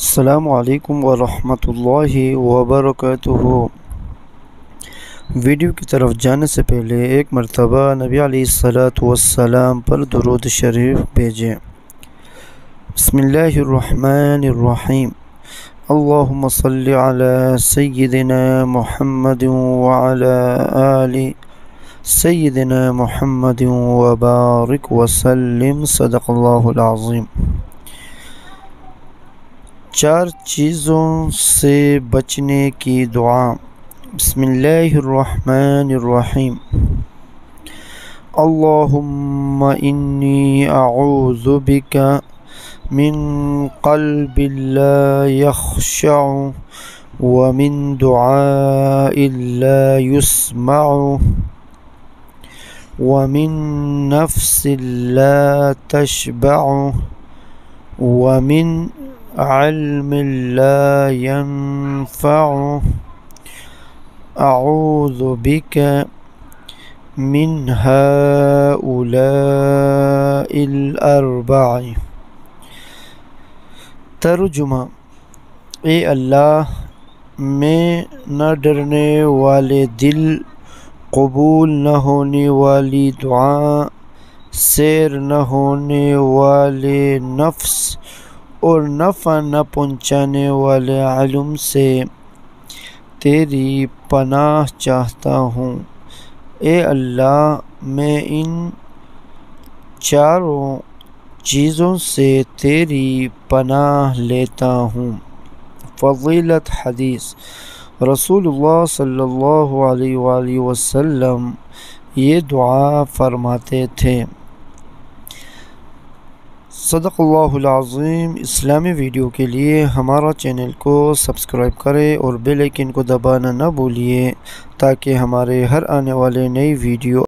السلام علیکم ورحمۃ اللہ وبرکاتہ۔ ویڈیو کی طرف جانے سے پہلے ایک مرتبہ نبی علیہ السلام پر درود شریف بھیجیں۔ بسم اللہ الرحمن الرحیم۔ اللہم صلی علی سیدنا محمد وعلی آل سیدنا محمد وبارک وسلم۔ صدق اللہ العظیم۔ 4 چیزوں سے بچنے کی دعا۔ بسم اللہ الرحمن الرحیم۔ اللہم انی اعوذ بک من قلب لا یخشع ومن دعاء لا يسمع ومن نفس لا تشبع ومن علم لا ينفع اعوذ بك من هؤلاء الاربع۔ ترجمہ: اے اللہ، میں نہ ڈرنے والے دل، قبول نہ ہونے والی دعا، سیر نہ ہونے والے نفس اور نفع نہ پہنچانے والے علم سے تیری پناہ چاہتا ہوں۔ اے اللہ، میں ان 4 چیزوں سے تیری پناہ لیتا ہوں۔ فضیلت حدیث: رسول اللہ صلی اللہ علیہ وآلہ وسلم یہ دعا فرماتے تھے۔ صدق اللہ العظیم۔ اسلامی ویڈیو کے لیے ہمارا چینل کو سبسکرائب کریں اور بیل آئیکن کو دبانا نہ بھولیے تاکہ ہمارے ہر آنے والے نئی ویڈیو